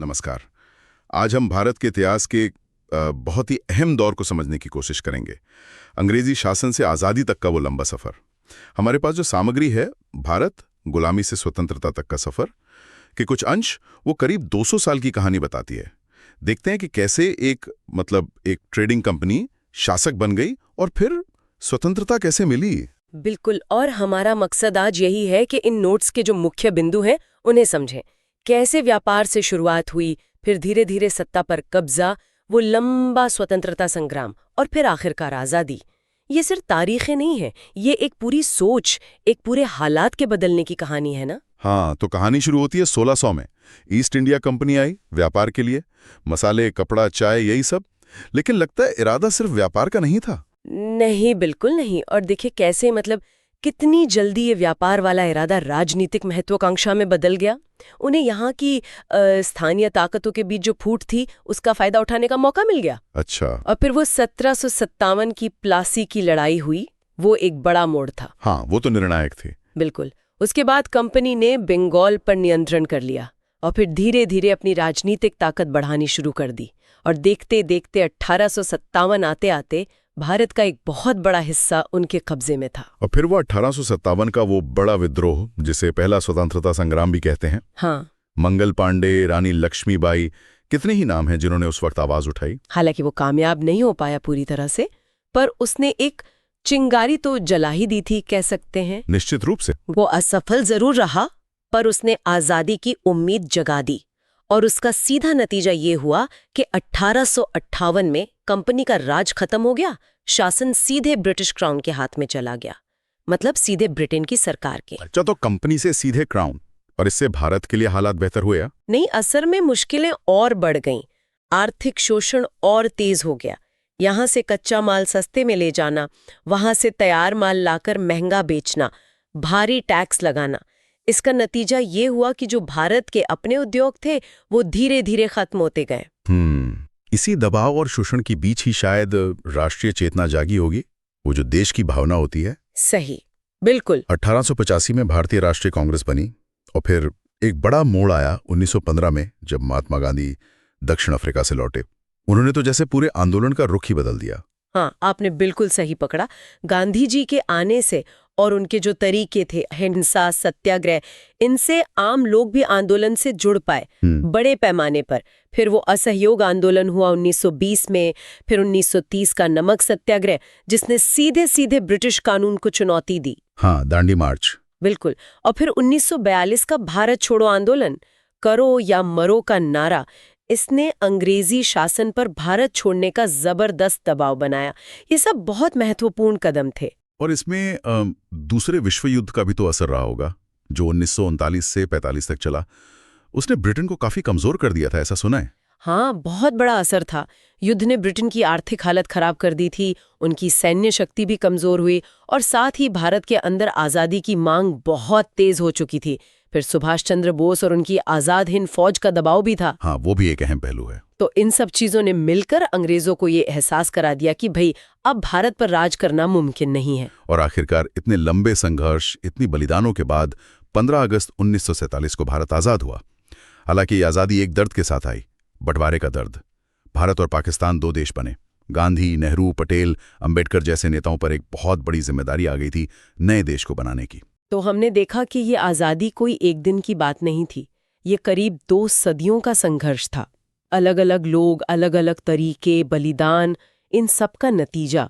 नमस्कार। आज हम भारत के इतिहास के बहुत ही अहम दौर को समझने की कोशिश करेंगे। अंग्रेजी शासन से आज़ादी तक का वो लंबा सफ़र। हमारे पास जो सामग्री है, भारत गुलामी से स्वतंत्रता तक का सफ़र के कुछ अंश, वो करीब 200 साल की कहानी बताती है। देखते हैं कि कैसे एक ट्रेडिंग कंपनी शासक बन गई और फिर स्वतंत्रता कैसे मिली। बिल्कुल, और हमारा मकसद आज यही है कि इन नोट्स के जो मुख्य बिंदु हैं उन्हें समझें। कैसे व्यापार से शुरुआत हुई, फिर धीरे धीरे सत्ता पर कब्जा, वो लंबा स्वतंत्रता संग्राम और फिर आखिरकार आज़ादी। ये सिर्फ तारीखें नहीं है, ये एक पूरी सोच, एक पूरे हालात के बदलने की कहानी है ना। हाँ, तो कहानी शुरू होती है 1600 में। ईस्ट इंडिया कंपनी आई व्यापार के लिए, मसाले, कपड़ा, चाय, यही सब। लेकिन लगता है इरादा सिर्फ व्यापार का नहीं था। नहीं, बिल्कुल नहीं। और देखिए कैसे, कितनी जल्दी ये व्यापार वाला इरादा राजनीतिक महत्वाकांक्षा में बदल गया। उन्हें यहाँ की स्थानीय ताकतों के बीच जो फूट थी, उसका फायदा उठाने का मौका मिल गया। अच्छा। और फिर वो 1757 की प्लासी की लड़ाई हुई, वो एक बड़ा मोड़ था। हाँ, वो तो निर्णायक थी। बिल्कुल। उसके बाद कंपनी ने बंगाल पर नियंत्रण कर लिया और फिर धीरे धीरे अपनी राजनीतिक ताकत बढ़ानी शुरू कर दी। और देखते देखते 1857 आते आते भारत का एक बहुत बड़ा हिस्सा उनके कब्जे में था। और फिर वो 1857 का वो बड़ा विद्रोह, जिसे पहला स्वतंत्रता संग्राम भी कहते हैं। हाँ। मंगल पांडे, रानी लक्ष्मीबाई, कितने ही नाम हैं जिन्होंने उस वक्त आवाज उठाई। हालांकि वो कामयाब नहीं हो पाया पूरी तरह से, पर उसने एक चिंगारी तो जला ही दी थी, कह सकते हैं। निश्चित रूप से। वो असफल जरूर रहा, पर उसने आजादी की उम्मीद जगा दी। और उसका सीधा नतीजा ये हुआ कि 1858 में कंपनी का राज खत्म हो गया, शासन सीधे ब्रिटिश क्राउन के हाथ में चला गया, मतलब सीधे ब्रिटेन की सरकार के। अच्छा, तो कंपनी से सीधे क्राउन, और इससे भारत के लिए हालात बेहतर हुए? नहीं, असल में मुश्किलें और बढ़ गईं। आर्थिक शोषण और तेज हो गया। यहाँ से कच्चा माल सस्ते में ले जाना, वहां से तैयार माल लाकर महंगा बेचना, भारी टैक्स लगाना। इसका नतीजा ये हुआ कि जो भारत के अपने उद्योग थे, वो धीरे धीरे खत्म होते गए। इसी दबाव और शोषण के बीच ही शायद राष्ट्रीय चेतना जागी होगी, वो जो देश की भावना होती है। सही, बिल्कुल। 1885 में भारतीय राष्ट्रीय कांग्रेस बनी, और फिर एक बड़ा मोड़ आया 1915 में, जब महात्मा गांधी दक्षिण अफ्रीका से लौटे। उन्होंने तो जैसे पूरे आंदोलन का रुख ही बदल दिया। हाँ, आपने बिल्कुल सही पकड़ा। गांधी जी के आने से और उनके जो तरीके थे, हिंसा, सत्याग्रह, इनसे आम लोग भी आंदोलन से जुड़ पाए बड़े पैमाने पर। फिर वो असहयोग आंदोलन हुआ 1920 में, फिर 1930 का नमक सत्याग्रह, जिसने सीधे सीधे ब्रिटिश कानून को चुनौती दी। हाँ, दांडी मार्च। बिल्कुल। और फिर 1942 का भारत छोड़ो आंदोलन, करो या मरो का नारा, इसने अंग्रेजी शासन पर भारत छोड़ने का जबरदस्त दबाव बनाया। ये सब बहुत महत्वपूर्ण कदम थे। और इसमें दूसरे विश्व युद्ध का भी तो असर रहा होगा, जो 1939 से 45 तक चला। उसने ब्रिटेन को काफी कमजोर कर दिया था, ऐसा सुना है? हाँ, बहुत बड़ा असर था। युद्ध ने ब्रिटेन की आर्थिक हालत खराब कर दी थी, उनकी सैन्य शक्ति भी कमजोर हुई, और साथ ही भारत के अंदर आज़ादी की मांग बहुत तेज हो चुकी थी। फिर सुभाष चंद्र बोस और उनकी आज़ाद हिंद फौज का दबाव भी था। हाँ, वो भी एक अहम पहलू है। तो इन सब चीजों ने मिलकर अंग्रेजों को ये एहसास करा दिया कि भाई, अब भारत पर राज करना मुमकिन नहीं है। और आखिरकार इतने लंबे संघर्ष, इतनी बलिदानों के बाद 15 अगस्त 1947 को भारत आज़ाद हुआ। हालांकि ये आज़ादी एक दर्द के साथ आई, बंटवारे का दर्द। भारत और पाकिस्तान दो देश बने। गांधी, नेहरू, पटेल, अंबेडकर जैसे नेताओं पर एक बहुत बड़ी जिम्मेदारी आ गई थी नए देश को बनाने की। तो हमने देखा कि ये आज़ादी कोई एक दिन की बात नहीं थी, ये करीब 2 सदियों का संघर्ष था। अलग अलग लोग, अलग अलग तरीके, बलिदान, इन सब का नतीजा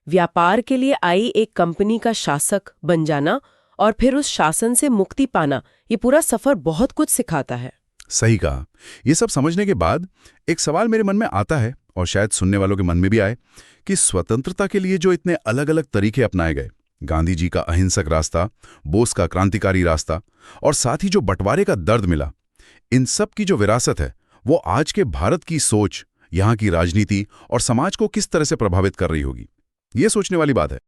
व्यापार के लिए आई एक कंपनी का शासक बन जाना और फिर उस शासन से मुक्ति पाना। ये पूरा सफर बहुत कुछ सिखाता है। सही कहा। ये सब समझने के बाद एक सवाल मेरे मन में आता है, और शायद सुनने वालों के मन में भी आए, कि स्वतंत्रता के लिए जो इतने अलग अलग तरीके अपनाए गए, गांधी जी का अहिंसक रास्ता, बोस का क्रांतिकारी रास्ता, और साथ ही जो बंटवारे का दर्द मिला, इन सब की जो विरासत है, वो आज के भारत की सोच, यहाँ की राजनीति और समाज को किस तरह से प्रभावित कर रही होगी। ये सोचने वाली बात है।